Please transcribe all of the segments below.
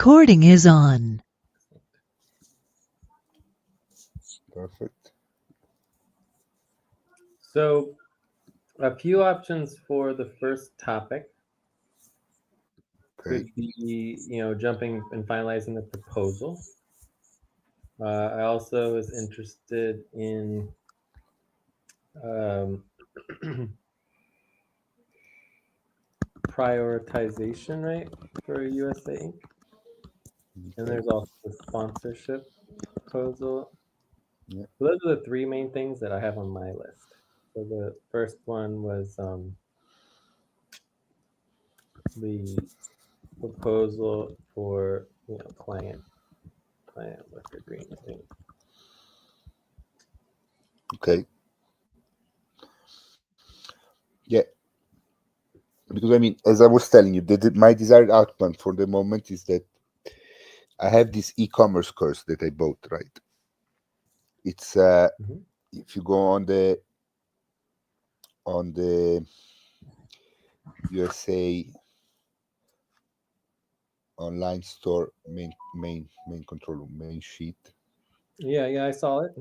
Recording is on. Perfect. So a few options for the first topic could be, jumping and finalizing the proposal. I also was interested in prioritization, right, for USAInc. And there's also the sponsorship proposal. Yeah. So those are the three main things that I have on my list. So the first one was the proposal for client work agreement. Okay. Yeah. Because I mean, as I was telling you, my desired outcome for the moment is that I have this e-commerce course that I bought. Right. It's if you go on the USA online store main control room, main sheet. Yeah, I saw it.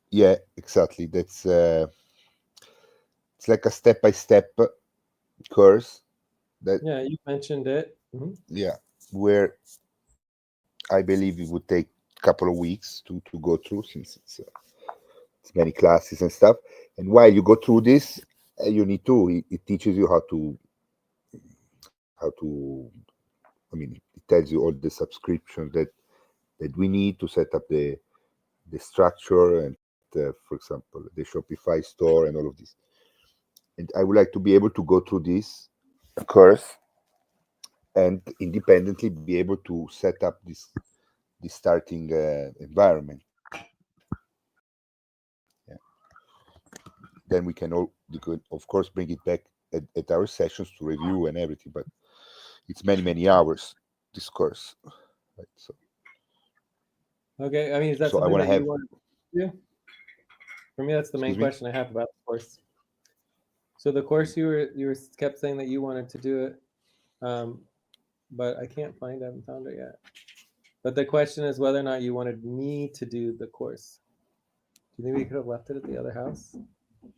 Yeah, exactly. That's it's like a step-by-step course that You mentioned it. yeah, where I believe it would take a couple of weeks to go through, since it's many classes and stuff. And while you go through this, you need to it teaches you how to I mean, it tells you all the subscriptions that we need to set up the structure and for example the Shopify store and all of this. And I would like to be able to go through this course and independently be able to set up this starting environment. Yeah. Then we could of course bring it back at our sessions to review and everything, but it's many hours, this course, right? So Okay, I mean, is that so I something want that to have you want to do? For me, that's the main question I have about the course. So the course you kept saying that you wanted to do it, but I can't find it. I haven't found it yet. But the question is whether or not you wanted me to do the course. Do you think we could have left it at the other house? I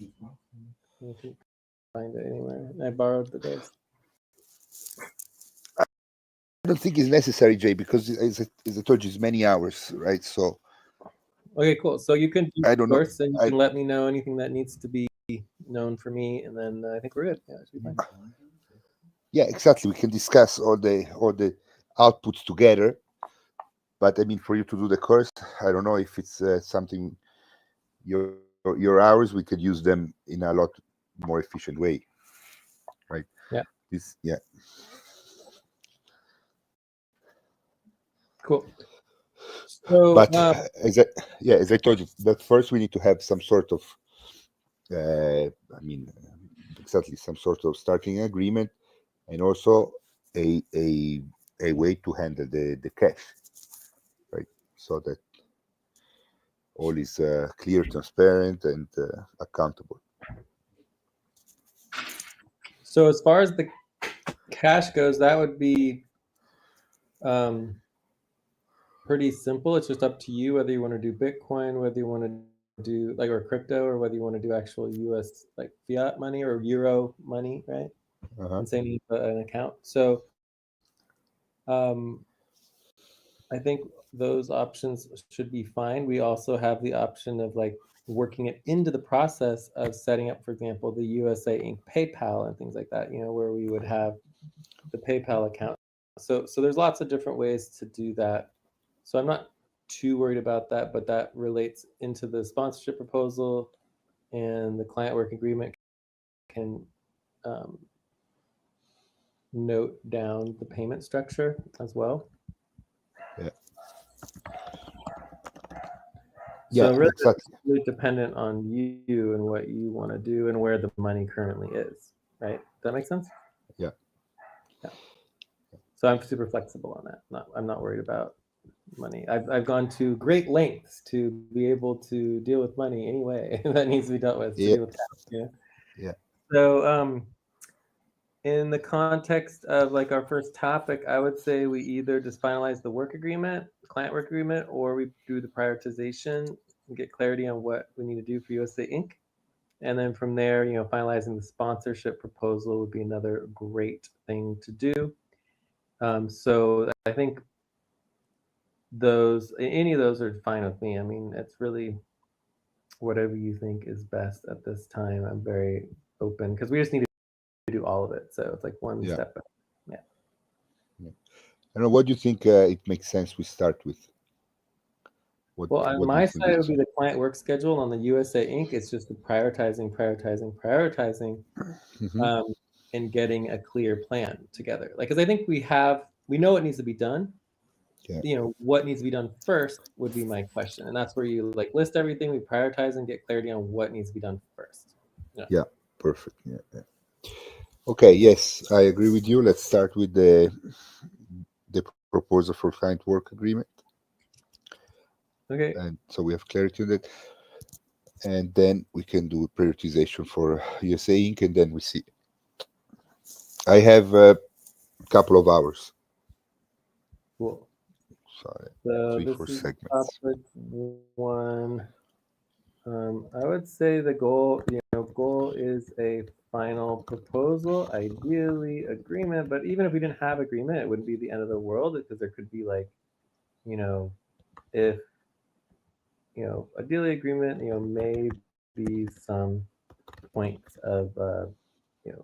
can't find it anywhere. I borrowed the desk. I don't think it's necessary, Jay, because as I told you, it's many hours, right? So okay, cool. So you can do I the don't know. course, and you can let me know anything that needs to be known for me, and then I think we're good. Yeah, it should be fine. Yeah, exactly. We can discuss all the outputs together. But I mean, for you to do the course, I don't know if it's something your hours, we could use them in a lot more efficient way, right? Yeah. Yeah. Cool. So, But as I told you, that first we need to have some sort of, exactly, some sort of starting agreement, and also a way to handle the cash, right? So that all is clear, transparent, and accountable. So as far as the cash goes, that would be pretty simple. It's just up to you whether you want to do Bitcoin, whether you want to do like or crypto, or whether you want to do actual US like fiat money or euro money, right? And same with an account. So I think those options should be fine. We also have the option of like working it into the process of setting up, for example, the USAInc PayPal and things like that, where we would have the PayPal account. So there's lots of different ways to do that. So I'm not too worried about that, but that relates into the sponsorship proposal, and the client work agreement can note down the payment structure as well. Yeah. So really, exactly. it's really dependent on you and what you want to do and where the money currently is, right? Does that make sense? Yeah. So I'm super flexible on that. I'm not worried about money. I've gone to great lengths to be able to deal with money anyway that needs to be dealt with, to deal with cash. Yeah. So in the context of like our first topic, I would say we either just finalize the work agreement, client work agreement, or we do the prioritization and get clarity on what we need to do for USA Inc. And then from there, finalizing the sponsorship proposal would be another great thing to do. So I think any of those are fine with me. I mean, it's really whatever you think is best at this time. I'm very open because we just need to do all of it. So it's like one Yeah. step back. Yeah. Yeah. I don't know. What do you think it makes sense we start with? Well, on What do you my think side, it would is? be the client work schedule. On the USA Inc., it's just the prioritizing, Mhm. and getting a clear plan together. Like, because I think we know what needs to be done. Yeah. What needs to be done first would be my question, and that's where you like list everything, we prioritize and get clarity on what needs to be done first. Yeah. Yeah. Perfect. Yeah. Yeah. Okay. Yes, I agree with you. Let's start with the proposal for client work agreement, Okay. and so we have clarity on that, and then we can do prioritization for USA Inc. And then we see. I have a couple of hours. Cool. Sorry, So three, this four is segments. topic one. I would say the goal is a final proposal, ideally agreement. But even if we didn't have agreement, it wouldn't be the end of the world because there could be like, if ideally agreement, maybe some points of you know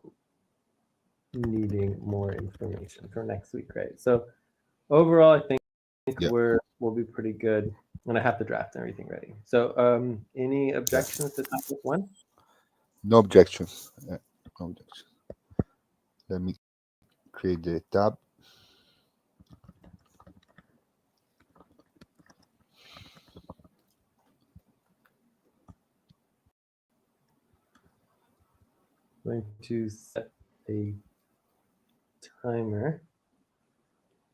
needing more information for next week, right? So overall, I think Yeah. we'll be pretty good, and I have the draft and everything ready. So, any Yeah. objections to topic one? No objections. Yeah. No objections. Let me create the tab. I'm going to set a timer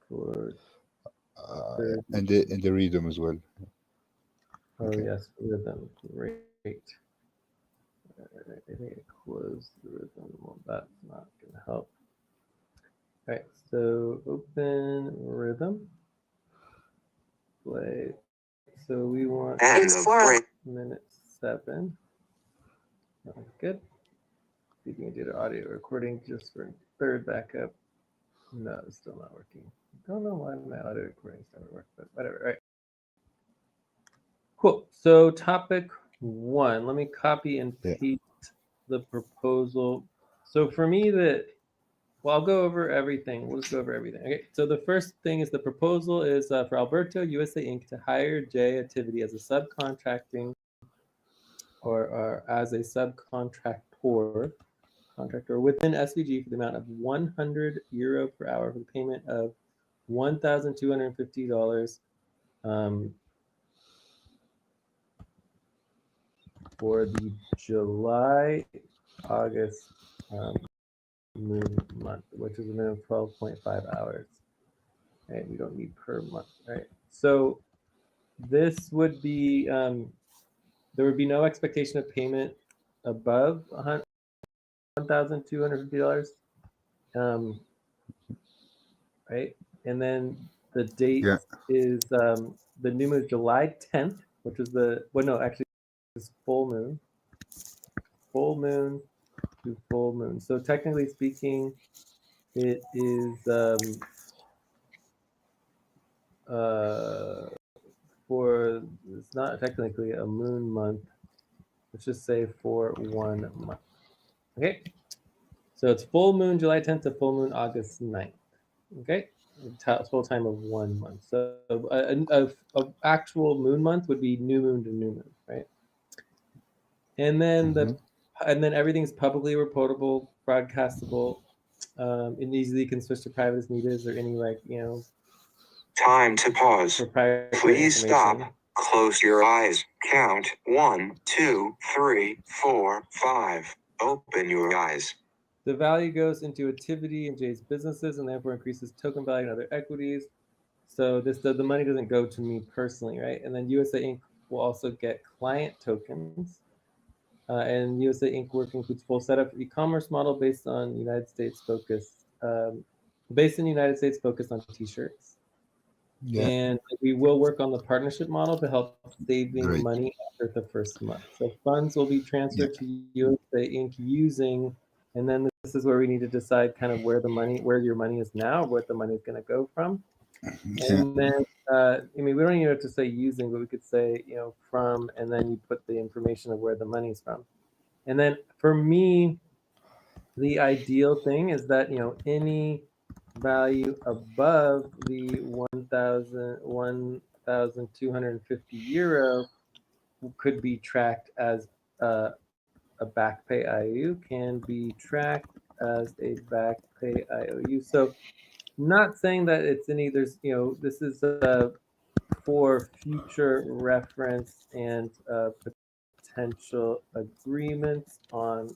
for And the rhythm as well. Oh Okay. yes, rhythm. Great. I think I closed the rhythm. Well, that's not going to help. All right, so open rhythm. Play. So we want minute 7. Good. See if you can do the audio recording just for third backup. No, it's still not working. Don't know why my audio recording started work, but whatever. All right. Cool. So topic 1. Let me copy and Yeah. paste the proposal. So for me, I'll go over everything. We'll just go over everything. Okay. So the first thing is the proposal is for Alberto, USA Inc. to hire J Activity as a subcontracting or as a subcontractor within SVG for the amount of €100 per hour for the payment of $1,250 for the July August moon month, which is a minimum of 12.5 hours. Right, we don't need per month. Right, so this would be there would be no expectation of payment above $1,250. Right, and then the date Yeah. is the new moon is July 10th, which is actually it's full moon to full moon. So technically speaking, it is uh, it's not technically a moon month. Let's just say for 1 month. Okay, so it's full moon July 10th to full moon August 9th. Okay, total time of 1 month. So a actual moon month would be new moon to new moon, right? And then Hmm. everything's publicly reportable, broadcastable. And easily can switch to private as needed. Is there any Time to pause. proprietary Please information? stop. Close your eyes. Count 1, 2, 3, 4, 5. Open your eyes. The value goes into Activity and Jay's businesses and therefore increases token value and other equities. So the money doesn't go to me personally, right? And then USA Inc. will also get client tokens And USA Inc. work includes full setup e-commerce model based on United States focus, focused on t-shirts. Yeah, And we will work on the partnership model to help saving great. money after the first month. So funds will be transferred to USA Inc. using, and then this is where we need to decide kind of where your money is now, what the money is going to go from. Yeah, And then, I mean, we don't even have to say using, but we could say, from, and then you put the information of where the money's from. And then for me, the ideal thing is that, any value above the 1,250 euro could be tracked as a back pay IOU, can be tracked as a back pay IOU. So not saying that it's this is for future reference and potential agreements on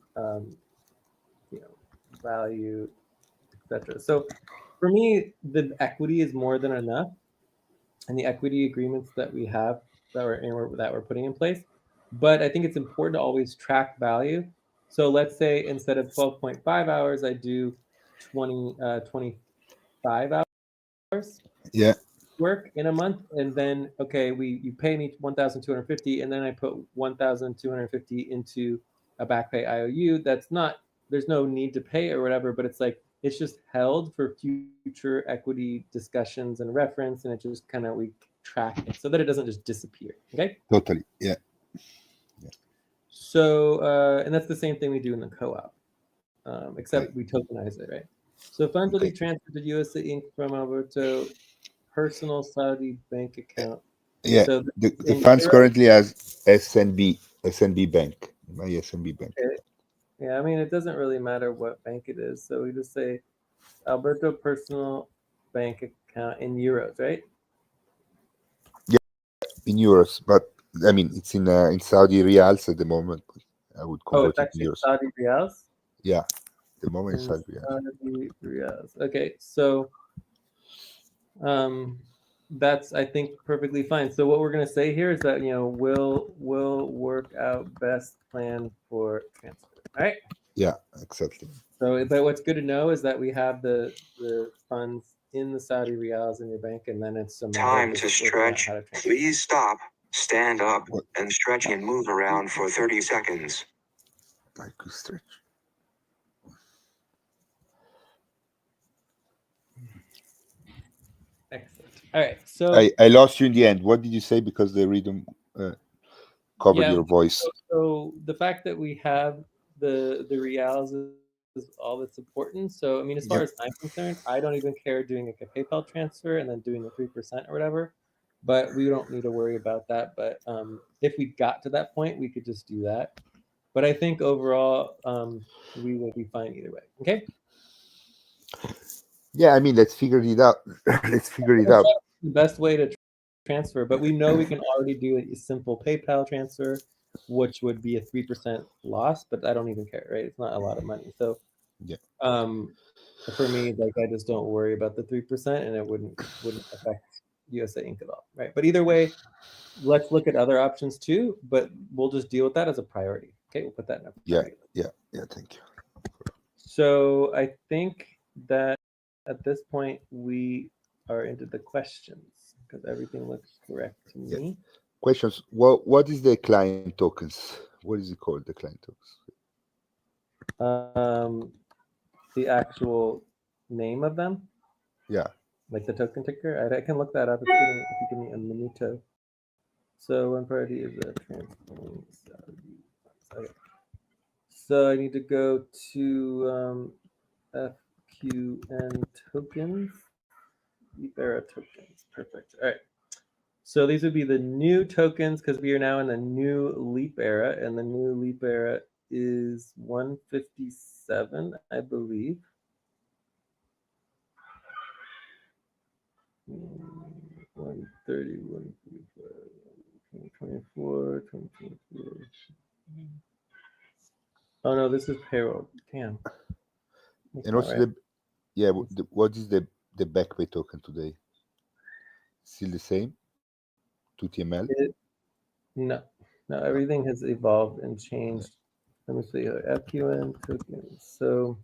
you know value, etc. So for me, the equity is more than enough, and the equity agreements that we have that we're putting in place. But I think it's important to always track value. So let's say instead of 12.5 hours, I do 25 hours yeah, work in a month, and then okay, you pay me 1,250, and then I put 1,250 into a back pay IOU. That's not, there's no need to pay or whatever, but it's just held for future equity discussions and reference, and it just kind of, we track it so that it doesn't just disappear. Okay. totally. Yeah, So and that's the same thing we do in the co-op, except we tokenize it, right? So funds will be okay. transferred to USA Inc. from Alberto personal Saudi bank account. Yeah, So the in funds euros. currently as SNB Bank, my SNB Bank. Okay. Yeah, I mean, it doesn't really matter what bank it is. So we just say Alberto personal bank account in euros, right? In euros, but I mean it's in Saudi Riyals at the moment. I would Oh, convert it's it in actually euros. Saudi riyals. Yeah, the moment it's In Saudi Riyals. Saudi riyals. Okay, so um, that's, I think, perfectly fine. So what we're gonna say here is that we'll work out best plan for transfer. All right. Yeah, exactly. So, but what's good to know is that we have the funds in the Saudi riyals in your bank, and then it's a matter of Time to just working out stretch. how to transfer. Please stop, stand up, What and stretch and move around for 30 seconds. I could stretch. Excellent. All right. So I lost you in the end. What did you say? Because the rhythm covered yeah, your voice. so the fact that we have the reals is all that's important. So I mean, as far as Yep. I'm concerned, I don't even care doing like a PayPal transfer and then doing the 3% or whatever. But we don't need to worry about that. But if we got to that point, we could just do that. But I think overall, we will be fine either way. Okay. Yeah, I mean, let's figure it out. Let's figure it That's out. the best way to transfer, but we know we can already do a simple PayPal transfer, which would be a 3% loss, but I don't even care, right? It's not a lot of money. So Yeah. um for me, like, I just don't worry about the 3%, and it wouldn't affect USA Inc. at all, right? But either way, let's look at other options too, but we'll just deal with that as a priority. Okay, we'll put that in a Yeah, priority. yeah. Thank you. So I think that at this point we are into the questions because everything looks correct to Yeah. me. Questions. What is the client tokens? What is it called? The client tokens. The actual name of them, Yeah. like the token ticker. I can look that up. If you give me a minuto. So one party is a transforming Saudi. Okay. So I need to go to FQN tokens, Leap Era tokens. Perfect. All right. So these would be the new tokens because we are now in the new Leap Era, and the new Leap Era is 157, I believe. 130, 2024, 2024. Oh no, this is payroll. Damn. That's And not also right. what is the backpay token today? Still the same? 2TML? No, everything has evolved and changed. let me see here, FUN tokens. So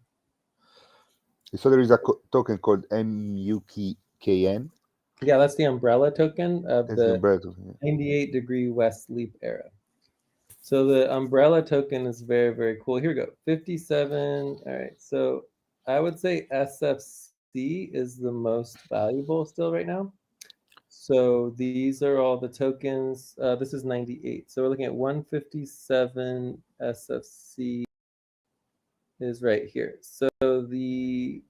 there is a token called MUKN. yeah, that's the umbrella token of That's the the umbrella token. 98-degree west leap era. So the umbrella token is very, very cool. Here we go. 57. All right. So I would say SFC is the most valuable still right now. So these are all the tokens. This is 98. So we're looking at 157 SFC is right here. So the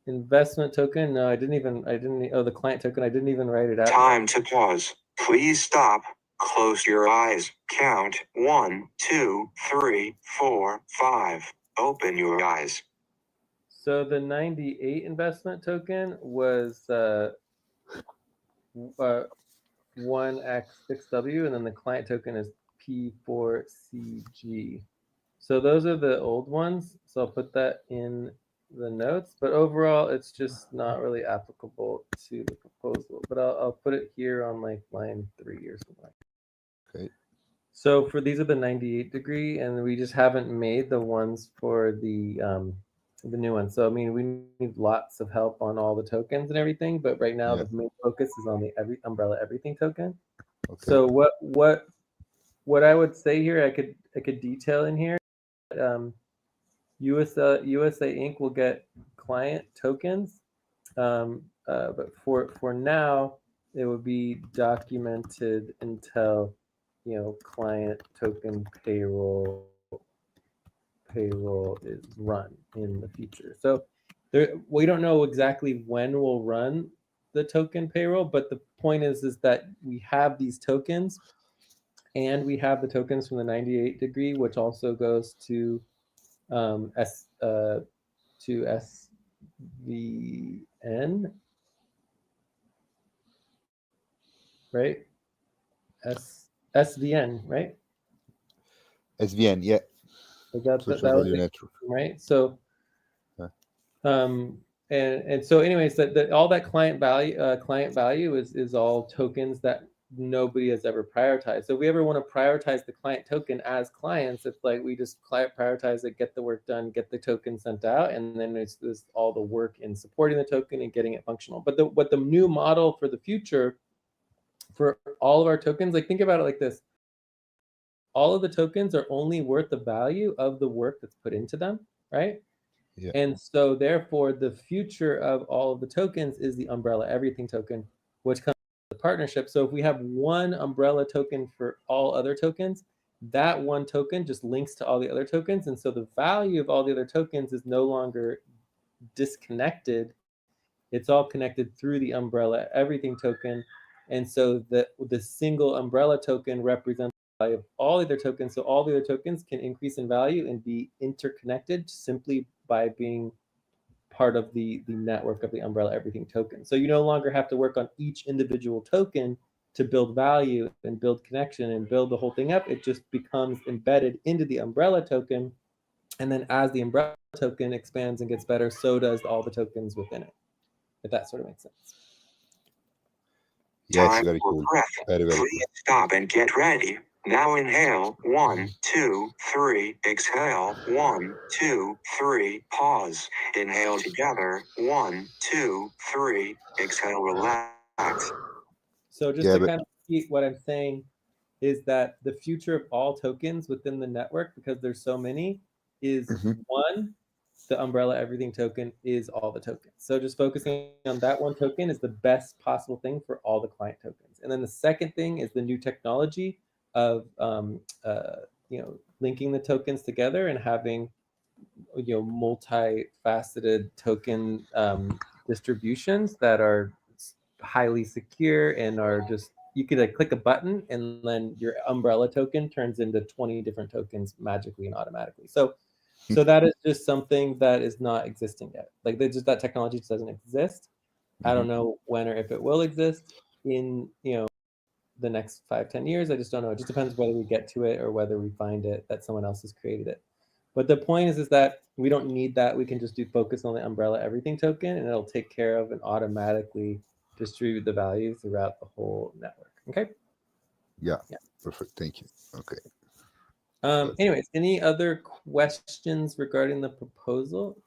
investment token, no, the client token, I didn't even write it out. Time to pause. Please stop. Close your eyes. Count 1, 2, 3, 4, 5. Open your eyes. So the 98 investment token was 1x6W, and then the client token is P4CG. So those are the old ones. So I'll put that in the notes. But overall, it's just not really applicable to the proposal. But I'll put it here on like line 3 or something. Okay. So for these are the 98-degree, and we just haven't made the ones for the new ones. So I mean, we need lots of help on all the tokens and everything. But right now, Yeah. the main focus is on the umbrella everything token. Okay. So what I would say here, I could detail in here. USAInc will get client tokens, but for now, it would be documented until client token payroll is run in the future. So we don't know exactly when we'll run the token payroll, but the point is that we have these tokens, and we have the tokens from the 98-degree, which also goes to SVN, right? SVN, right? SVN, yeah. That Social was value the, network. right? So, Yeah. And so, anyways, that all that client value is all tokens that nobody has ever prioritized. So if we ever want to prioritize the client token as clients, it's like we just prioritize it, get the work done, get the token sent out, and then there's all the work in supporting the token and getting it functional. But what the new model for the future for all of our tokens, like think about it like this: all of the tokens are only worth the value of the work that's put into them, right? Yeah. And so therefore the future of all of the tokens is the umbrella everything token, which comes with the partnership. So if we have one umbrella token for all other tokens, that one token just links to all the other tokens. And so the value of all the other tokens is no longer disconnected. It's all connected through the umbrella everything token. And so the single umbrella token represents the value of all the other tokens. So all the other tokens can increase in value and be interconnected simply by being part of the network of the umbrella everything token. So you no longer have to work on each individual token to build value and build connection and build the whole thing up. It just becomes embedded into the umbrella token. And then as the umbrella token expands and gets better, so does all the tokens within it. If that sort of makes sense. Yes, Time very for cool. breath. Very, very Please stop and get ready. Now inhale. 1, 2, 3. Exhale. 1, 2, 3. Pause. Inhale together. 1, 2, 3. Exhale. Relax. So just to kind of repeat what I'm saying is that the future of all tokens within the network, because there's so many, is one, the umbrella everything token is all the tokens. So just focusing on that one token is the best possible thing for all the client tokens. And then the second thing is the new technology of linking the tokens together and having multifaceted token distributions that are highly secure and are just, you could like click a button and then your umbrella token turns into 20 different tokens magically and automatically. So that is just something that is not existing yet. Like that technology just doesn't exist. I don't know when or if it will exist in the next 5-10 years. I just don't know. It just depends whether we get to it or whether we find it that someone else has created it. But the point is that we don't need that. We can just focus on the umbrella everything token, and it'll take care of and automatically distribute the value throughout the whole network. Okay. Yeah. Perfect. Thank you. Okay. Anyways, any other questions regarding the proposal?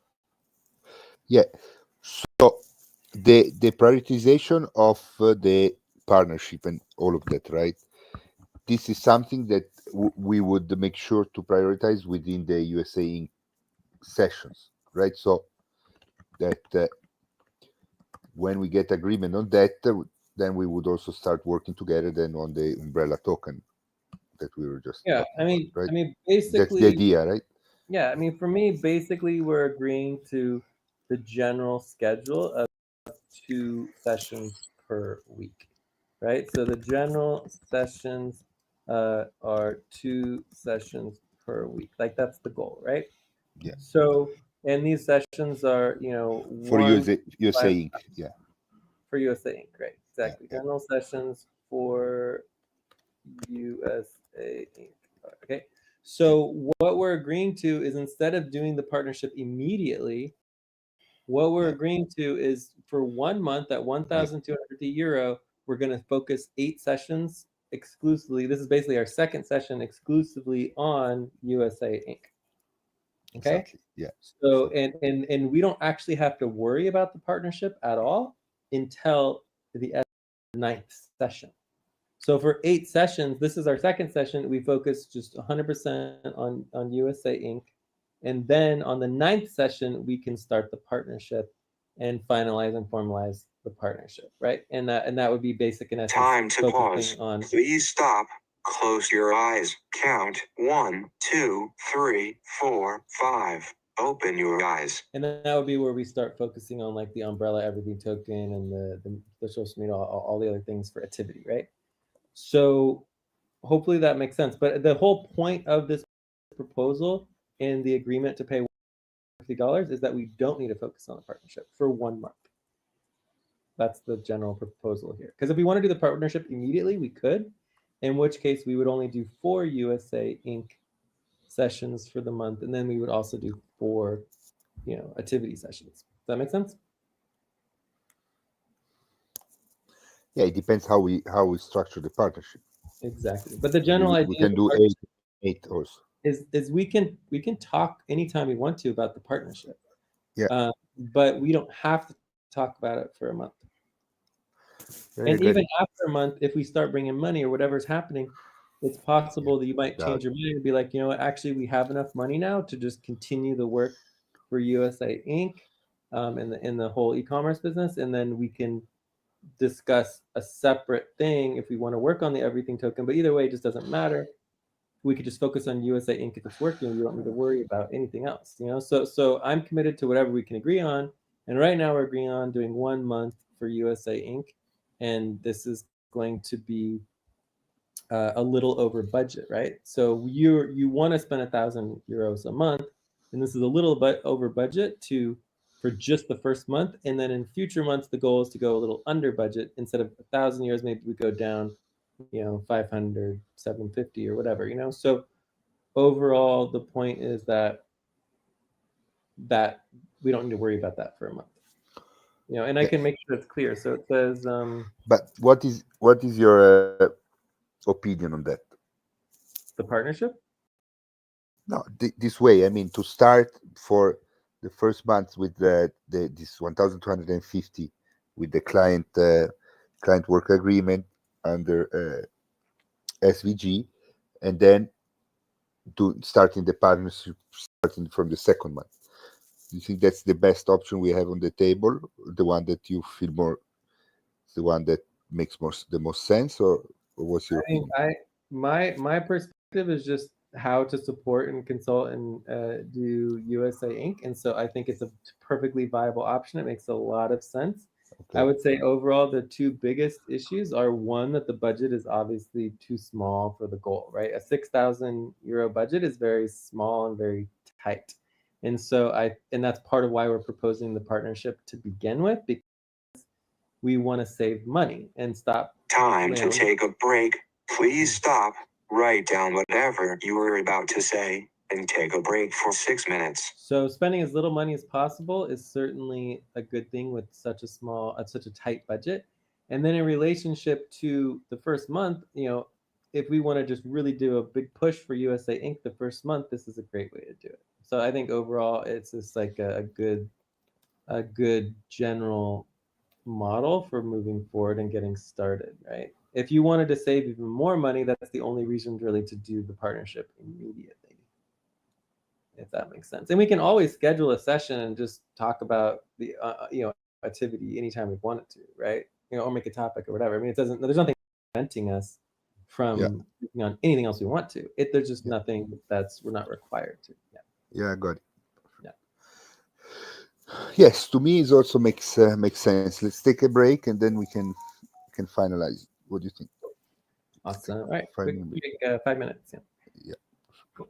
Yeah. So the prioritization of the partnership and all of that, right? This is something that we would make sure to prioritize within the USAInc sessions, right? So that when we get agreement on that, then we would also start working together then on the umbrella token that we were just Yeah, talking about, right? That's the basically, idea, right? yeah, I mean, for me, basically, we're agreeing to the general schedule of 2 sessions per week, right? So the general sessions are 2 sessions per week. Like that's the goal, right? Yeah. So, and these sessions are, For one USAInc, yeah. for USAInc, right? Yeah, Exactly. yeah. General sessions for USAInc. Okay. So what we're agreeing to is instead of doing the partnership immediately, what we're Yeah. agreeing to is for 1 month at Yeah. 1,250 euro, we're going to focus 8 sessions exclusively. This is basically our second session exclusively on USAInc. Okay. Exactly. Yeah. So Exactly. and we don't actually have to worry about the partnership at all until the 9th session. So for 8 sessions, this is our second session. We focus just 100% on USAInc, and then on the 9th session, we can start the partnership and finalize and formalize the partnership, right? And that would be basic in essence. Time to focusing pause. on. Please stop. Close your eyes. Count 1, 2, 3, 4, 5. Open your eyes. And then that would be where we start focusing on like the umbrella everything token and the social media, all the other things for activity, right? So hopefully that makes sense. But the whole point of this proposal and the agreement to pay $50 is that we don't need to focus on the partnership for 1 month. That's the general proposal here. Because if we want to do the partnership immediately, we could, in which case we would only do 4 USAInc sessions for the month, and then we would also do 4, activity sessions. Does that make sense? Yeah, it depends how we structure the partnership. Exactly. But the Maybe general we idea can do eight also. is we can talk anytime we want to about the partnership. Yeah. But we don't have to talk about it for a month. Very And good. even after a month, if we start bringing money or whatever's happening, it's possible that you might change your mind and be like, you know what, actually, we have enough money now to just continue the work for USAInc in the whole e-commerce business, and then we can discuss a separate thing if we want to work on the everything token. But either way, it just doesn't matter. We could just focus on USAInc if it's working. We don't need to worry about anything else, So I'm committed to whatever we can agree on, and right now we're agreeing on doing 1 month for USAInc, and this is going to be a little over budget, right? So you want to spend 1,000 euros a month, and this is a little bit over budget for just the first month, and then in future months the goal is to go a little under budget. Instead of 1,000 euros, maybe we go down, 500, 750 or whatever, So overall, the point is that we don't need to worry about that for a month, and I can make sure it's clear. So it says, But what is your opinion on that? the partnership. No, this way. I mean, to start for the first month with this 1,250 with the client work agreement under SVG, and then to starting the partnership starting from the second month. Do you think that's the best option we have on the table? The one that you feel more, the one that makes the most sense, or what's your opinion? My perspective is just how to support and consult and do USAInc, and so I think it's a perfectly viable option. It makes a lot of sense. Okay. I would say overall the 2 biggest issues are, one, that the budget is obviously too small for the goal, right? A 6,000 euro budget is very small and very tight, and that's part of why we're proposing the partnership to begin with, because we want to save money and stop. Time to take a break. Please stop. Write down whatever you were about to say and take a break for 6 minutes. So spending as little money as possible is certainly a good thing with such a tight budget. And then in relationship to the first month, if we want to just really do a big push for USAInc the first month, this is a great way to do it. So I think overall, it's just like a good general model for moving forward and getting started, right? If you wanted to save even more money, that's the only reason really to do the partnership immediately, if that makes sense. And we can always schedule a session and just talk about the activity anytime we wanted to, right? Or make a topic or whatever. I mean, there's nothing preventing us from working on anything else we want to. There's just nothing we're not required to. Yeah, got it. Yeah. Yes, to me it also makes sense. Let's take a break and then we can finalize. What do you think? Awesome. All right. 5 Quick, minutes. 5 minutes. Yeah. Yeah. Cool.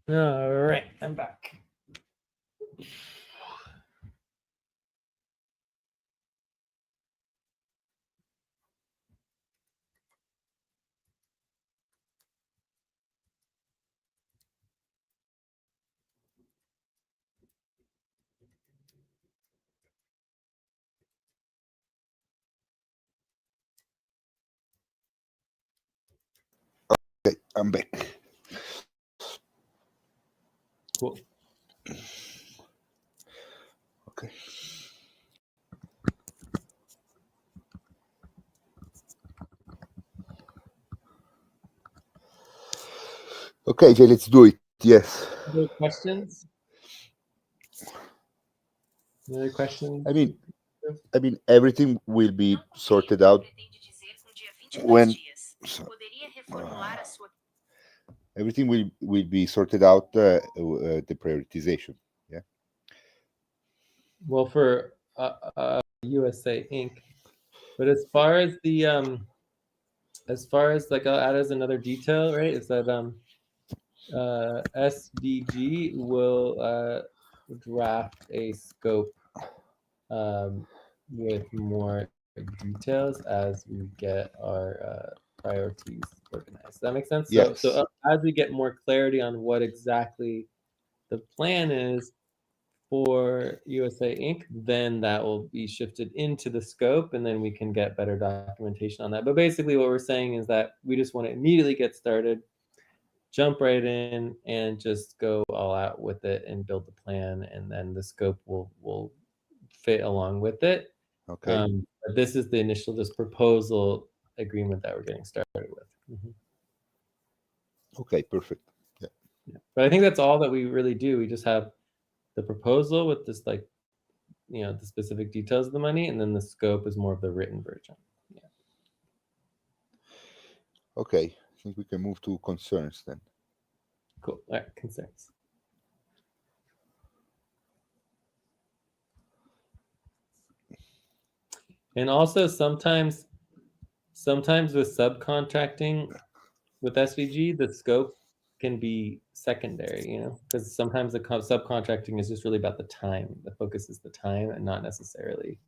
All right, I'm back. Okay, I'm back. Cool. Okay. Okay, Jay, let's do it. Yes. Other questions? Any other questions? I mean, everything will be sorted out when everything will be sorted out, the prioritization. Yeah. Well, for USA Inc. But as far as like I'll add as another detail, right? Is that SDG will draft a scope with more details as we get our priorities organized. Does that make sense? Yes. So as we get more clarity on what exactly the plan is for USA Inc., then that will be shifted into the scope, and then we can get better documentation on that. But basically, what we're saying is that we just want to immediately get started, jump right in, and just go all out with it and build the plan, and then the scope will fit along with it. Okay. But this is the initial just proposal agreement that we're getting started with. Okay. Perfect. Yeah. But I think that's all that we really do. We just have the proposal with this, like, the specific details of the money, and then the scope is more of the written version. Yeah. Okay. I think we can move to concerns then. Cool. All right. Concerns. And also sometimes with subcontracting with SVG, the scope can be secondary, because sometimes the subcontracting is just really about the time. The focus is the time and not necessarily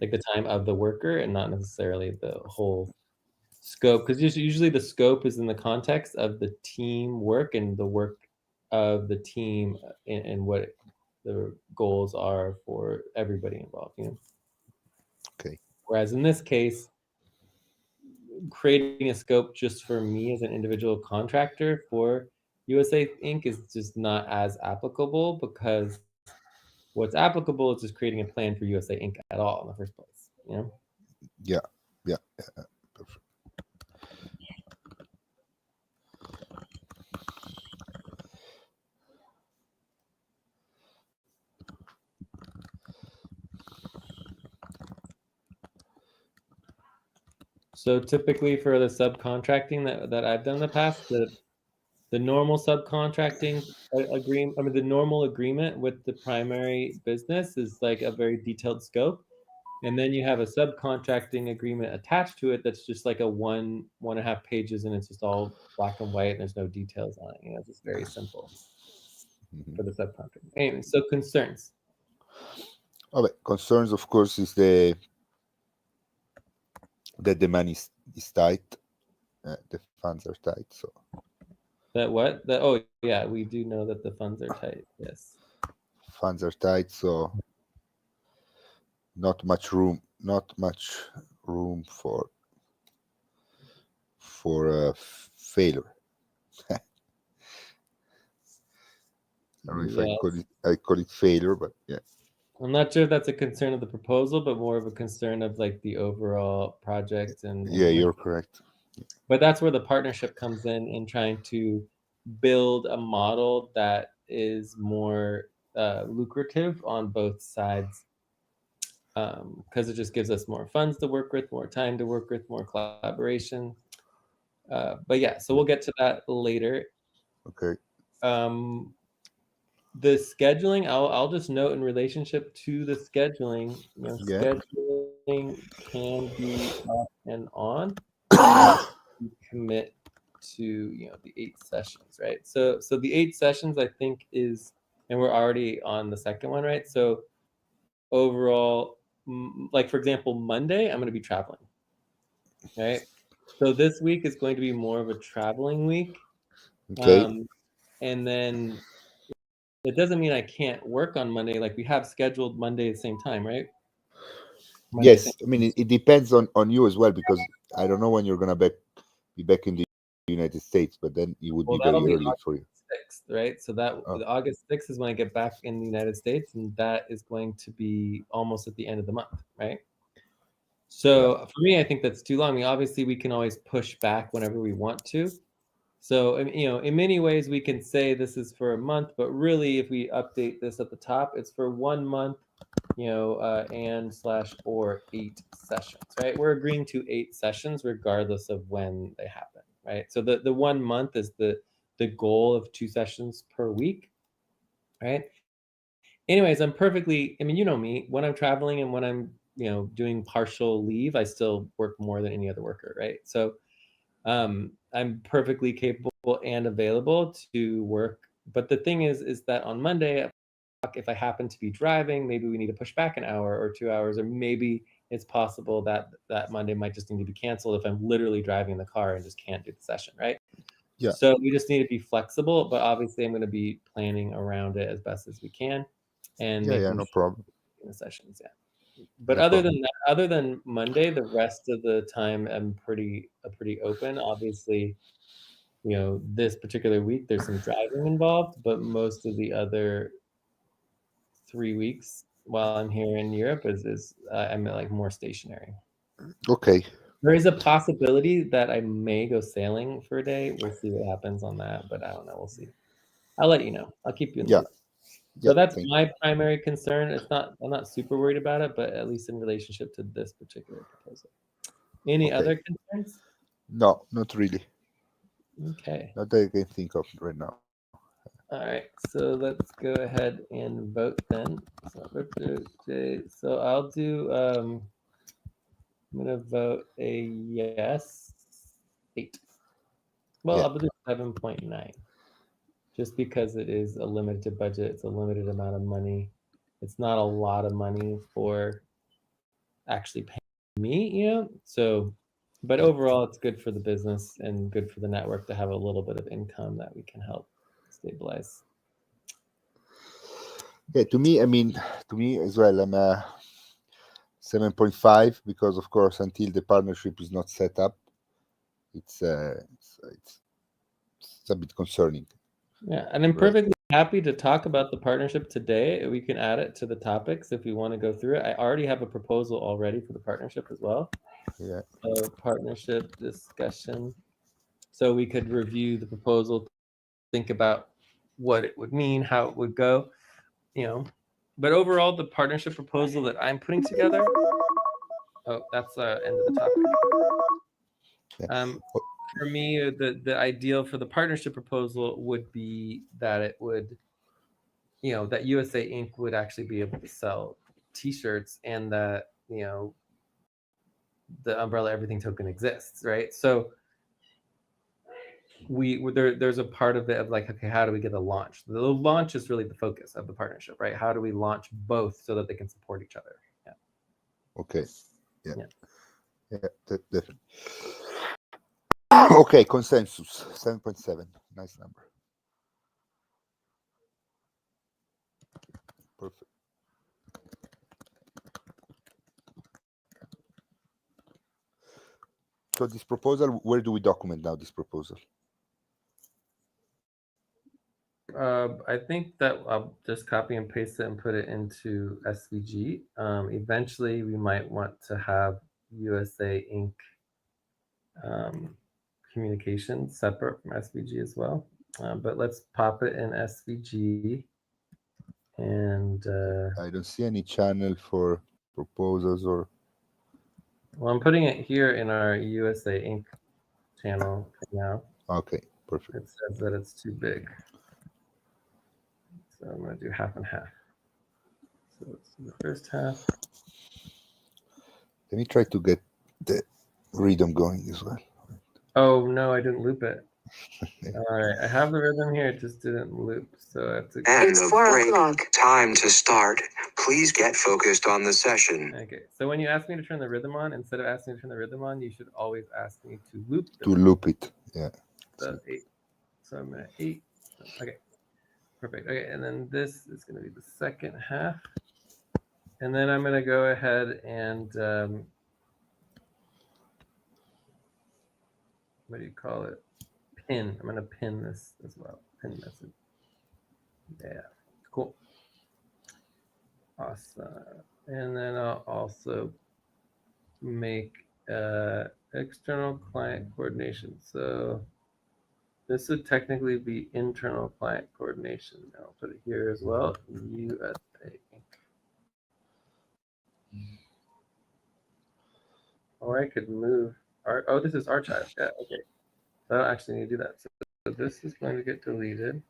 like the time of the worker and not necessarily the whole scope. Because usually the scope is in the context of the team work and the work of the team and what the goals are for everybody involved. Okay. Whereas in this case, creating a scope just for me as an individual contractor for USA Inc. is just not as applicable, because what's applicable is just creating a plan for USA Inc. at all in the first place. Yeah. Yeah. Perfect. So typically for the subcontracting that I've done in the past, the normal subcontracting agreement, the normal agreement with the primary business is like a very detailed scope. And then you have a subcontracting agreement attached to it that's just like a 1.5 pages, and it's just all black and white and there's no details on it. It's just very simple for the subcontracting. Anyway, so concerns. Okay. Concerns, of course, is that the money is tight. The funds are tight. So That what? Oh yeah, we do know that the funds are tight. Yes. funds are tight. So not much room for failure. I don't know if I call it failure, but yeah. I'm not sure if that's a concern of the proposal, but more of a concern of like the overall project and Yeah, you're correct. But that's where the partnership comes in trying to build a model that is more lucrative on both sides, because it just gives us more funds to work with, more time to work with, more collaboration. But yeah, so we'll get to that later. Okay. The scheduling, I'll just note in relationship to the scheduling, Yeah. scheduling can be off and on. Commit to the 8 sessions, right? So the 8 sessions, I think, is, and we're already on the second one, right? So overall, like for example, Monday, I'm going to be traveling, right? So this week is going to be more of a traveling week. Okay. And then it doesn't mean I can't work on Monday. Like we have scheduled Monday at the same time, right? Monday, Yes. I mean, it depends on you as well, because I don't know when you're gonna be back in the United States, but then it would be very early for you. 6th, right? So that August 6th is when I get back in the United States, and that is going to be almost at the end of the month, right? So for me, I think that's too long. I mean, obviously we can always push back whenever we want to, So, in many ways we can say this is for a month, but really if we update this at the top, it's for 1 month, and/or 8 sessions, right? We're agreeing to 8 sessions regardless of when they happen, right? So the 1 month is the goal of 2 sessions per week, right? Anyways, I'm perfectly, you know me, when I'm traveling and when I'm, doing partial leave, I still work more than any other worker, right? So I'm perfectly capable and available to work. But the thing is that on Monday, if I happen to be driving, maybe we need to push back an hour or 2 hours, or maybe it's possible that that Monday might just need to be canceled if I'm literally driving in the car and just can't do the session, right? Yeah. So we just need to be flexible, but obviously I'm going to be planning around it as best as we can, and Yeah, making no problem. the sessions. Yeah. But No other problem. than that, other than Monday, the rest of the time I'm pretty open. Obviously, this particular week there's some driving involved, but most of the other 3 weeks while I'm here in Europe is I'm like more stationary. Okay. There is a possibility that I may go sailing for a day. We'll see what happens on that, but I don't know. We'll see. I'll let you know. I'll keep you in the Yeah. loop. Yeah. So that's Thank my primary concern. I'm not super worried about it, but at least in relationship to this particular proposal. Any Okay. other concerns? No, not really. Okay. Not that I can think of right now. All right. So let's go ahead and vote then. So I'll do. I'm gonna vote a yes. 8. Well, Yeah. I'll do 7.9. Just because it is a limited budget, it's a limited amount of money. It's not a lot of money for actually paying me, So, but overall, it's good for the business and good for the network to have a little bit of income that we can help stabilize. Yeah. To me as well, I'm a 7.5 because, of course, until the partnership is not set up, it's a bit concerning. Yeah, and I'm Right. perfectly happy to talk about the partnership today. We can add it to the topics if we want to go through it. I already have a proposal already for the partnership as well. Yeah. So partnership discussion. So we could review the proposal, think about what it would mean, how it would go, But overall, the partnership proposal that I'm putting together. Oh, that's the end of the topic. Yeah. For me, the ideal for the partnership proposal would be that it would, that USAInc would actually be able to sell T-shirts, and that the umbrella everything token exists, right? So there's a part of it of like, okay, how do we get a launch? The launch is really the focus of the partnership, right? How do we launch both so that they can support each other? Yeah. Okay. Yeah. Yeah. Yeah. Definitely. Okay. Consensus 7.7. Nice number. Perfect. So this proposal, where do we document now this proposal? I think that I'll just copy and paste it and put it into SVG. Eventually, we might want to have USAInc communication separate from SVG as well. But let's pop it in SVG. And I don't see any channel for proposals or. well, I'm putting it here in our USAInc channel now. Okay, perfect. It says that it's too big. So I'm going to do half and half. So let's do the first half. Let me try to get the rhythm going as well. Oh, no, I didn't loop it. All right, I have the rhythm here. It just didn't loop. So I have to. It's 4 o'clock. Time to start. Please get focused on the session. Okay, so when you ask me to turn the rhythm on, instead of asking me to turn the rhythm on, you should always ask me to loop the rhythm. Loop it. Yeah. So 8. So I'm at 8. Okay, perfect. Okay, and then this is going to be the second half. And then I'm going to go ahead and what do you call it? Pin. I'm going to pin this as well. Pin message. Yeah, cool. Awesome. And then I'll also make external client coordination. So This would technically be internal client coordination. I'll put it here as well. USAInc. Or I could move. Oh, this is archive. Yeah, okay. So I don't actually need to do that. So this is going to get deleted.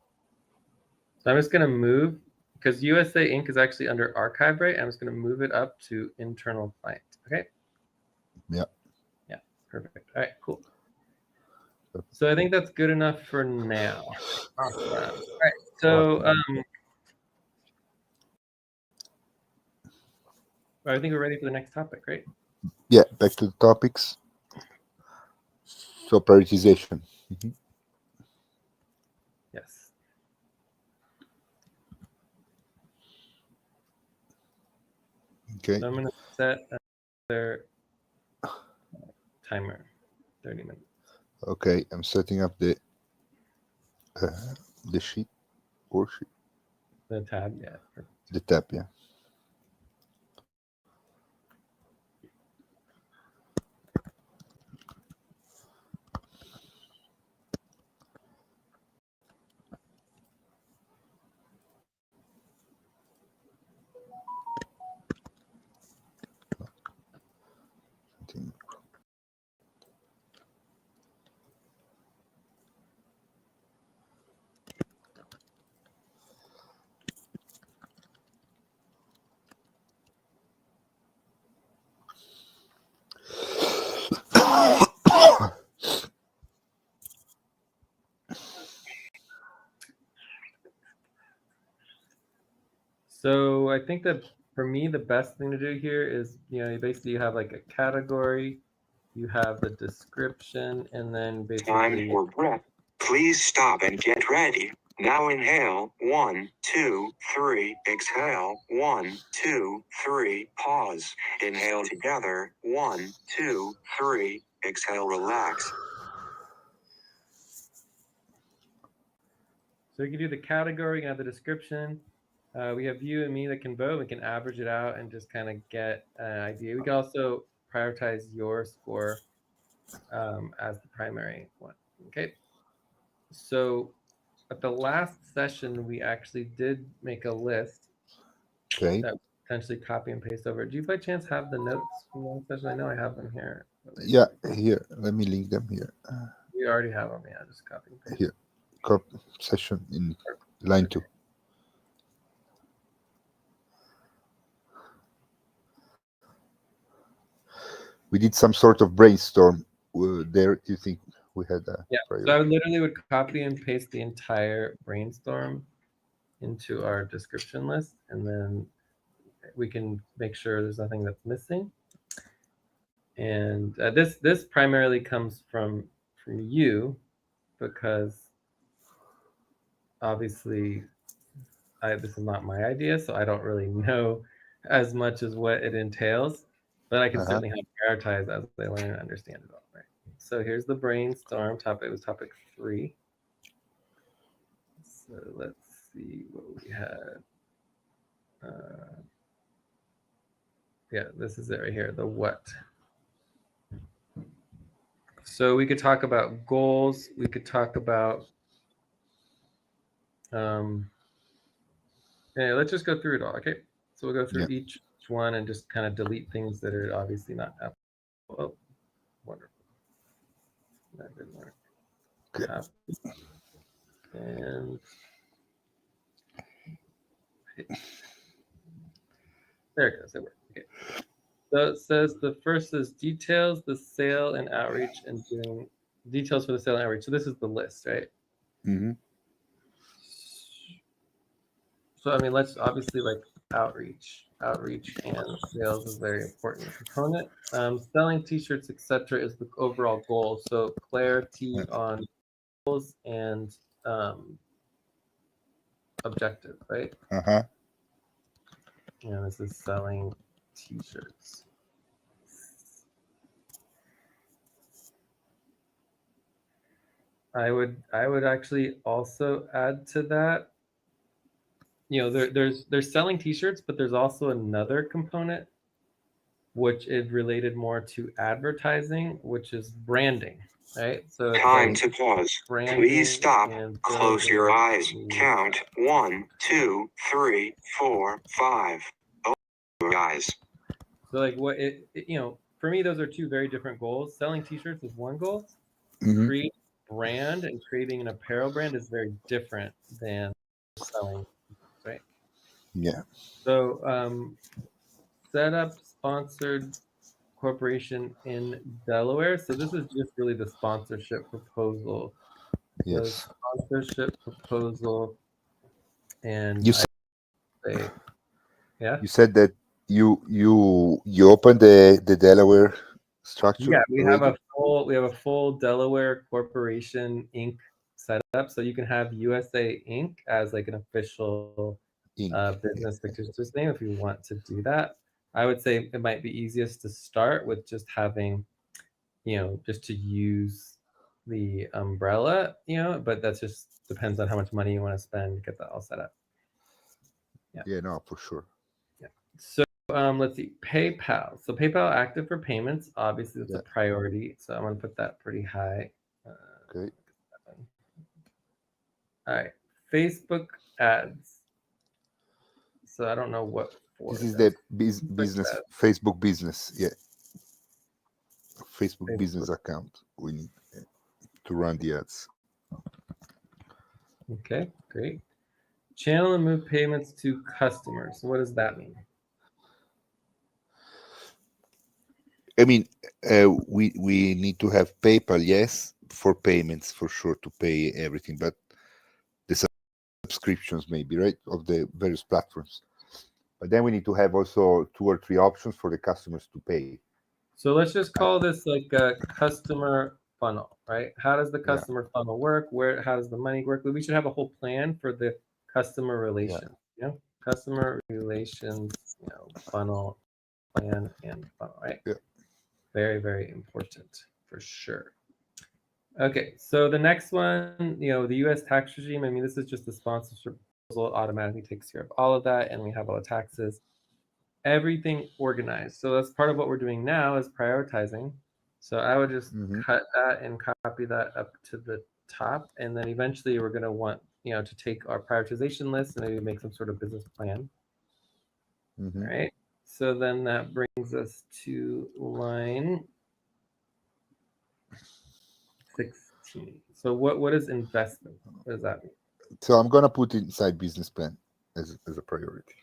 So I'm just going to move, because USAInc is actually under archive, right? I'm just going to move it up to internal client. Okay. Yeah. Yeah. Perfect. All right. Cool. So I think that's good enough for now. Awesome. All right. So I think we're ready for the next topic, right? Yeah. Back to the topics. So prioritization. Mm-hmm. Yes. Okay. So I'm going to set another timer, 30 minutes. Okay. I'm setting up the sheet worksheet. The tab, yeah. The tab, yeah. So I think that for me, the best thing to do here is, basically you have like a category, you have the description, and then Time basically. for breath. Please stop and get ready. Now inhale, 1, 2, 3, exhale, 1, 2, 3, pause. Inhale together, 1, 2, 3, exhale, relax. So we can do the category, and have the description. We have you and me that can vote. We can average it out and just kind of get an idea. We can also prioritize your score as the primary one. Okay. So at the last session, we actually did make a list Okay. that potentially copy and paste over. Do you by chance have the notes from the last session? I know I have them here. Yeah, here. Let me link them here. You already have them, yeah. Just copy and paste. Here. Session in line 2. We did some sort of brainstorm there. Do you think we had a priority? So I literally would copy and paste the entire brainstorm into our description list, and then we can make sure there's nothing that's missing. And this primarily comes from you, because obviously this is not my idea, so I don't really know as much as what it entails, but I can certainly help prioritize as they learn and understand it all. Right. So here's the brainstorm topic. It was topic 3. So let's see what we had. Yeah, this is it right here, the what. So we could talk about goals. We could talk about, yeah, let's just go through it all, okay? So we'll go through each one and just kind of delete things that are obviously not applicable. Oh, wonderful. That didn't work. Okay. And there it goes. It worked. Okay. So it says the first is details, the sale and outreach, and doing details for the sale and outreach. So this is the list, right? Mm-hmm. So, I mean, let's obviously like outreach and sales is a very important component. Selling t-shirts, etc., is the overall goal. So clarity on goals and objective, right? Uh-huh. And this is selling t-shirts. I would actually also add to that, there's selling t-shirts, but there's also another component which is related more to advertising, which is branding. right? So it's Time like to pause. branding Please stop. and Close your building eyes. the- Count 1, 2, 3, 4, 5. Open your eyes. So like what for me, those are two very different goals. Selling t-shirts is one goal. Mhm. Create brand and creating an apparel brand is very different than selling, right? Yeah. So set up sponsored corporation in Delaware. So this is just really the sponsorship proposal. So Yes. sponsorship proposal, and You I say, yeah, you said that you opened the Delaware structure yeah. already. We have a full Delaware Corporation Inc. setup, so you can have USA Inc. as like an official Inc. business fictitious name if you want to do that. I would say it might be easiest to start with just having, just to use the umbrella, but that just depends on how much money you want to spend to get that all set up. Yeah, no, for sure. Yeah. So let's see, PayPal. So PayPal active for payments. Obviously, that's Yeah. a priority. So I'm going to put that pretty high. Okay. All right. Facebook ads. So I don't know what for. This is the Facebook business, ads. Facebook business. Yeah. Facebook business Facebook. account. We need to run the ads. Okay, great. Channel and move payments to customers. So what does that mean? I mean, we need to have PayPal, yes, for payments for sure to pay everything, but the subscriptions maybe, right, of the various platforms. But then we need to have also 2 or 3 options for the customers to pay. So let's just call this like a customer funnel, right? How does the Yeah. customer funnel work? How does the money work? We should have a whole plan for the customer relations, customer relations, funnel plan and funnel, right? Yeah. Very, very important for sure. Okay, so the next one, the U.S. tax regime. I mean, this is just the sponsorship proposal. Automatically takes care of all of that, and we have all the taxes, everything organized. So that's part of what we're doing now is prioritizing. So I would just cut that and copy that up to the top, and then eventually we're going to want to take our prioritization list and maybe make some sort of business plan. All right. So then that brings us to line 16. So what is investment? What does that mean? So I'm gonna put inside business plan as a priority.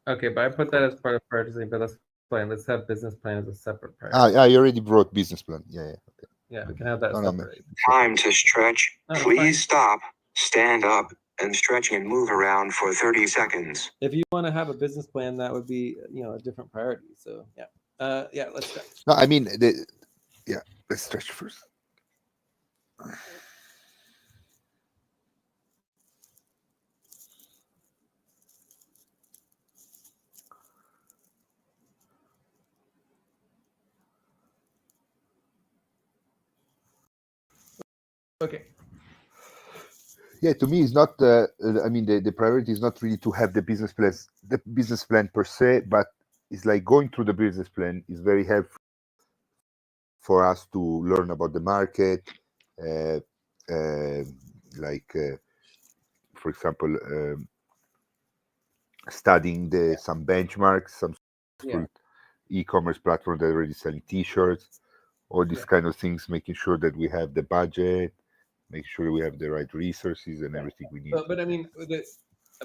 Okay, but I put that as part of prioritizing, but let's plan. Let's have business plan as a separate priority. I already brought business plan. Yeah. Okay. Yeah, we can have that separate. Time to stretch. Please stop, stand up, and stretch and move around for 30 seconds. If you want to have a business plan, that would be a different priority. So yeah, let's stretch. No, I mean let's stretch first. Okay. Yeah, to me, it's not. I mean, the priority is not really to have the business plan per se, but it's like going through the business plan is very helpful for us to learn about the market, for example, studying some benchmarks, some e-commerce platform that already selling T-shirts, all these kind of things, making sure that we have the budget, make sure we have the right resources and everything we need. But I mean,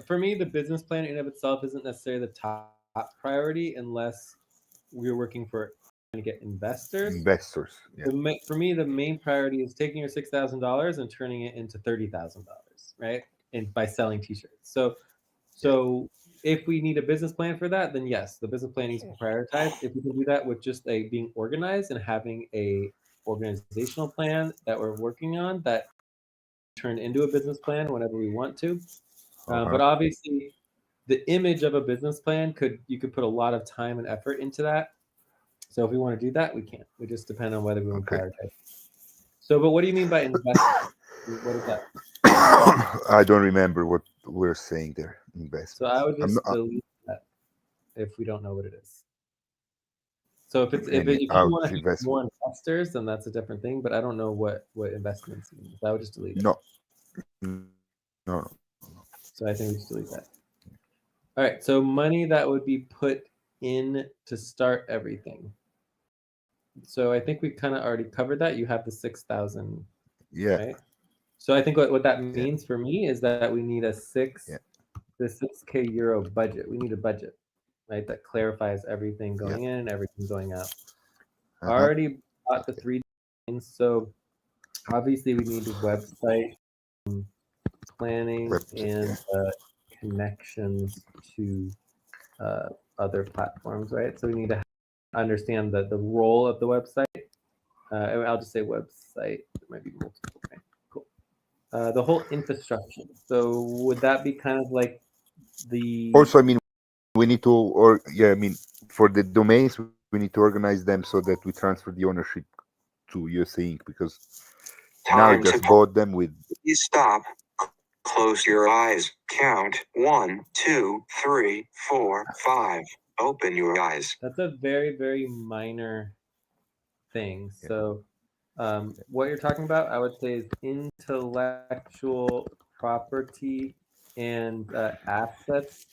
for me, the business plan in and of itself isn't necessarily the top priority unless we're working for trying to get investors. Yeah. For me, the main priority is taking your $6,000 and turning it into $30,000, right? And by selling T-shirts. So if we need a business plan for that, then yes, the business plan needs to be prioritized. If we can do that with just being organized and having a organizational plan that we're working on that turn into a business plan whenever we want to. But obviously, the image of a business plan you could put a lot of time and effort into that. So if we want to do that, we can. We just depend on whether we want to prioritize. So, but what do you mean by investment? What is that? I don't remember what we're saying there. Investment. So I would just delete that if we don't know what it is. So if you out want to have investment. more investors, then that's a different thing. But I don't know what investments mean. So I would just delete it. No. So I think we just delete that. All right. So money that would be put in to start everything. So I think we kind of already covered that. You have the 6,000. Yeah. Right. So I think what that means for me is that we need the 6K euro budget. We need a budget, right? That clarifies everything going in and everything going out. Already bought the 3 domains, so obviously we need a website planning and connections to other platforms, right? So we need to understand the role of the website. I'll just say website. There might be multiple. Okay, cool. The whole infrastructure. So would that be kind of like the? Also, I mean, we need to, for the domains, we need to organize them so that we transfer the ownership to USAInc, because now I just bought them with. Please stop. Close your eyes. Count 1, 2, 3, 4, 5. Open your eyes. That's a very, very minor thing. So what you're talking about, I would say, is intellectual property and assets,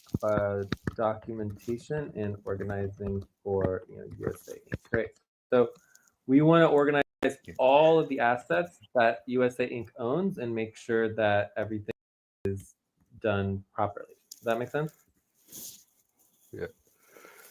documentation, and organizing for USAInc. Great. So we want to organize all of the assets that USAInc owns and make sure that everything is done properly. Does that make sense? Yeah.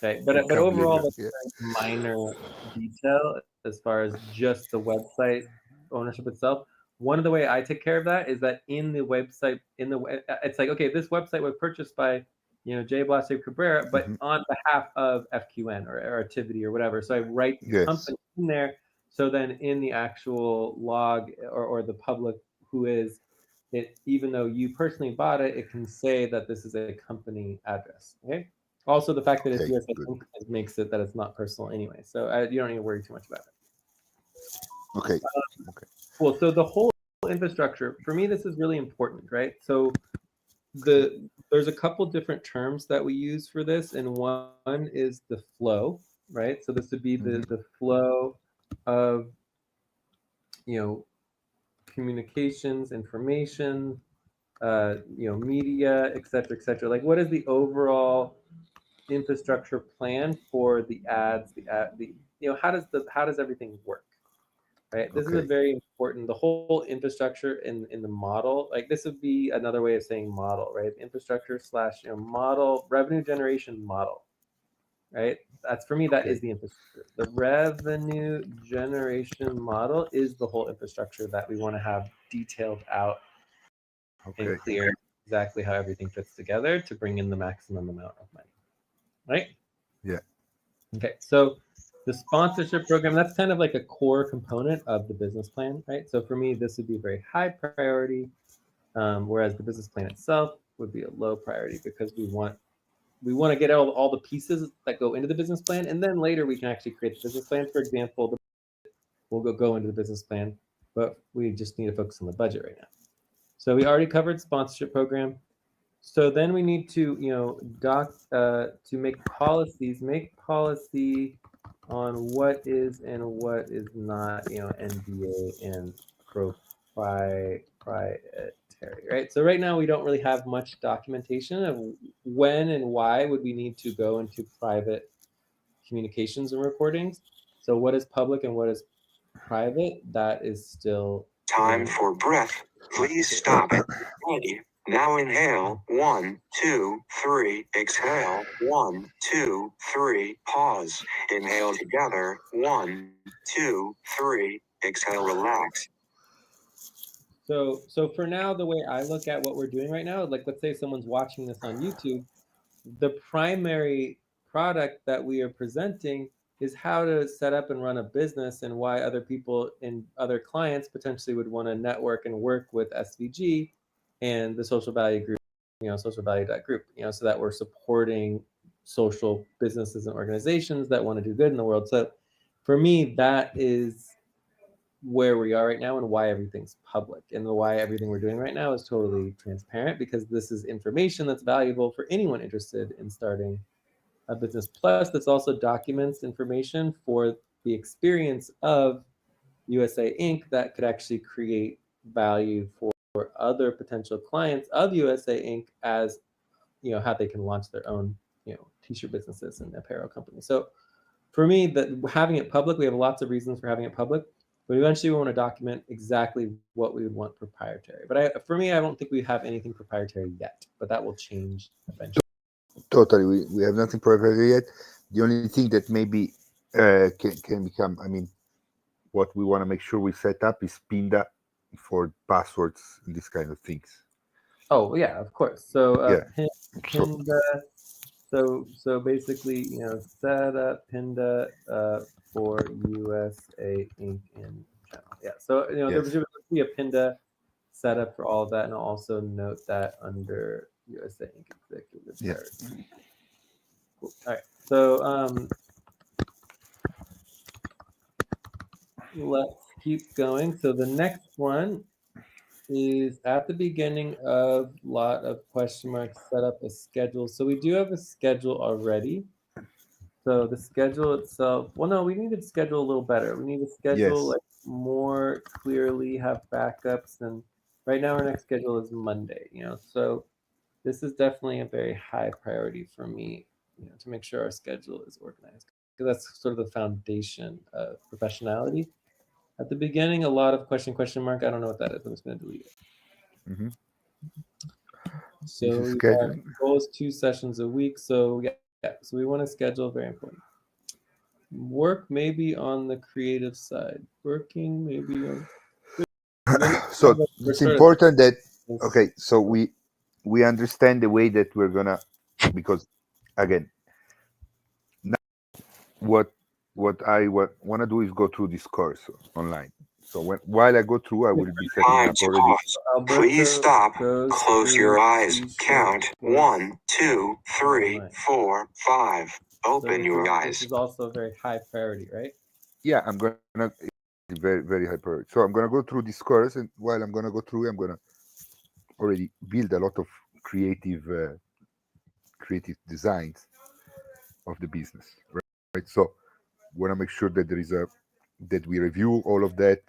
Okay, but overall, that's a very minor detail as far as just the website ownership itself. One of the way I take care of that is that in the website, it's like, okay, this website was purchased by, J. Blasio Cabrera, but on behalf of FQN or Activity or whatever. So I write the company in there. So then in the actual log or the public who is it, even though you personally bought it, it can say that this is a company address. Okay. Also, the fact that it's USAInc makes it that it's not personal anyway. So you don't need to worry too much about it. Okay. Cool. So the whole infrastructure, for me, this is really important, right? So there's a couple different terms that we use for this, and one is the flow, right? So this would be the flow of, communications, information, media, et cetera. Like, what is the overall infrastructure plan for the ads, how does everything work, right? This is a very important, the whole infrastructure in the model. Like, this would be another way of saying model, right? Infrastructure slash model, revenue generation model, right? That's, for me, that is the infrastructure. The revenue generation model is the whole infrastructure that we want to have detailed out and clear exactly how everything fits together to bring in the maximum amount of money, right? Yeah. Okay, so the sponsorship program, that's kind of like a core component of the business plan, right? So for me, this would be a very high priority, whereas the business plan itself would be a low priority, because we want to get all the pieces that go into the business plan, and then later we can actually create the business plan. For example, we'll go into the business plan, but we just need to focus on the budget right now. So we already covered sponsorship program. So then we need to, to make policies, make policy on what is and what is not, NDA and proprietary, right? So right now we don't really have much documentation of when and why would we need to go into private communications and recordings. So what is public and what is private, that is still time for breath. Please stop. Ready. Now inhale. 1, 2, 3. Exhale. 1, 2, 3. Pause. Inhale together. 1, 2, 3. Exhale. Relax. So for now, the way I look at what we're doing right now, like, let's say someone's watching this on YouTube, the primary product that we are presenting is how to set up and run a business, and why other people and other clients potentially would want to network and work with SVG and the social value group, socialvalue.group, so that we're supporting social businesses and organizations that want to do good in the world. So for me, that is where we are right now, and why everything's public, and why everything we're doing right now is totally transparent, because this is information that's valuable for anyone interested in starting Business Plus. This also documents information for the experience of USA Inc. that could actually create value for other potential clients of USA Inc. as how they can launch their own t-shirt businesses and apparel companies. So for me, that having it public, we have lots of reasons for having it public, but eventually we want to document exactly what we would want proprietary. But for me, I don't think we have anything proprietary yet, but that will change eventually. Totally, we have nothing proprietary yet. The only thing that maybe can become, I mean, what we want to make sure we set up is Pinda for passwords and these kind of things. Oh yeah, of course. So Yeah. Pinda. So basically, set up Pinda for USA Inc. in general. Yeah. So there Yes. should be a Pinda setup for all of that, and I'll also note that under USA Inc. Executive. Yeah. Cool. All right. So let's keep going. So the next one is at the beginning of lot of question marks, set up a schedule. So we do have a schedule already. So the schedule itself, well, no, we need to schedule a little better. We need to schedule like more clearly, have backups. And right now our next schedule is Monday, so this is definitely a very high priority for me, to make sure our schedule is organized, because that's sort of the foundation of professionality. At the beginning, a lot of question mark. I don't know what that is. I'm just going to delete it. Mm-hmm. So we have goals 2 sessions a week. So yeah, so we want to schedule, very important. Work maybe on the creative side. Working maybe on. So it's important that so we understand the way that we're gonna, because again, now what I want to do is go through this course online. So while I go through, I will be setting up already. Please stop. Close your eyes. Count 1, 2, 3, 4, 5. Open your eyes. This is also a very high priority, right? Yeah, I'm gonna very, very high priority. So I'm gonna go through this course, and while I'm gonna go through, I'm gonna already build a lot of creative designs of the business, right? So want to make sure that that we review all of that.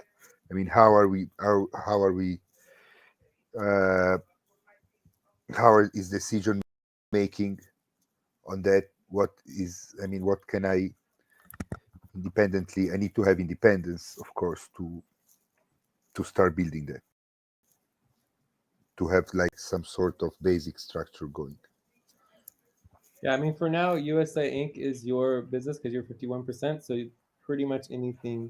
I mean, how are we uh, how is decision making on that? What can I independently? I need to have independence, of course, to start building that, to have like some sort of basic structure going. Yeah, I mean, for now, USA Inc. is your business because you're 51%. So pretty much anything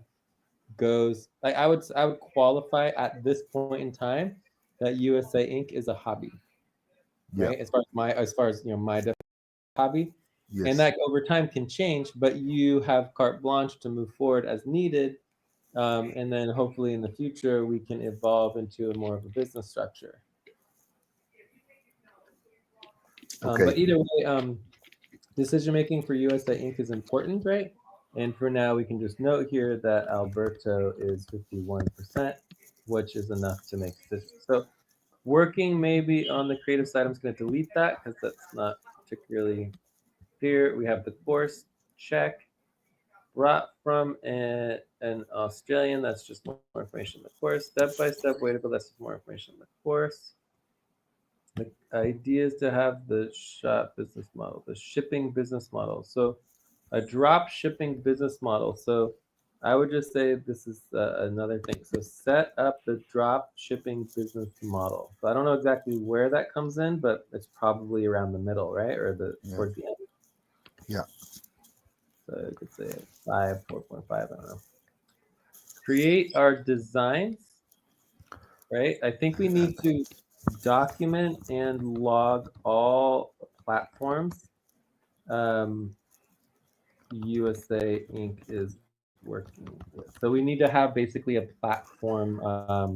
goes. Like I would qualify at this point in time that USA Inc. is a hobby, right? Yeah. As far as my hobby, Yes. and that over time can change, but you have carte blanche to move forward as needed, and then hopefully in the future we can evolve into a more of a business structure. But either way, decision making for USA Inc. is important, right? And for now, we can just note here that Alberto is 51%, which is enough to make decisions. So working maybe on the creative side, I'm just going to delete that because that's not particularly clear. We have the course, check. Brought from an Australian, that's just more information on the course. Step-by-step way to build, that's just more information on the course. The idea is to have the shop business model, the shipping business model. So a drop shipping business model. So I would just say this is another thing. So set up the drop shipping business model. So I don't know exactly where that comes in, but it's probably around the middle, right? Or towards the end. Yeah. So I could say 5, 4.5, I don't know. Create our designs, right? I think we need to document and log all platforms USA Inc. is working with. So we need to have basically a platform, not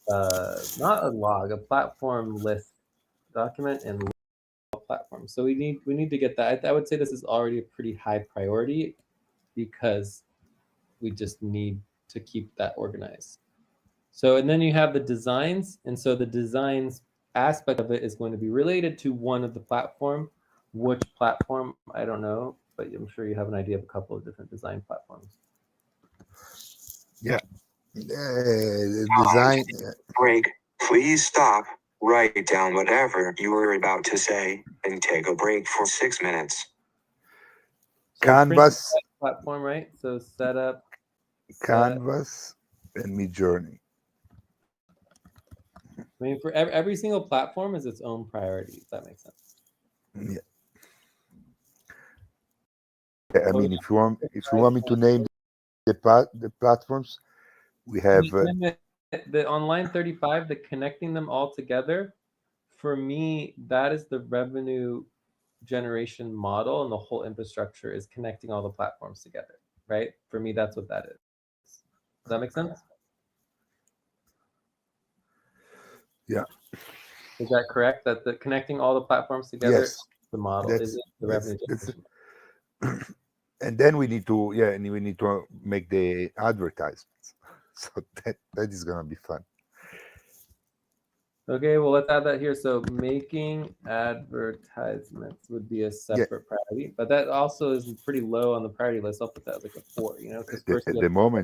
a log, a platform list document and platform. So we need to get that. I would say this is already a pretty high priority because we just need to keep that organized. So, and then you have the designs. And so the designs aspect of it is going to be related to one of the platform. Which platform? I don't know, but I'm sure you have an idea of a couple of different design platforms. Yeah. Design. Break. Please stop. Write down whatever you were about to say and take a break for 6 minutes. So Canvas. platform, right? So setup. Canvas and Midjourney. I mean, for every single platform is its own priority, if that makes sense. Yeah. I mean, if you want me to name the platforms, we have the online 35, the connecting them all together. For me, that is the revenue generation model, and the whole infrastructure is connecting all the platforms together, right? For me, that's what that is. Does that make sense? Yeah. Is that correct? That the connecting all the platforms together, yes, the model is the revenue generation. And then we need to make the advertisements. So that is gonna be fun. Okay, well, let's add that here. So making advertisements would be a separate priority, but that also is pretty low on the priority list. I'll put that as like a 4, you know, because At the moment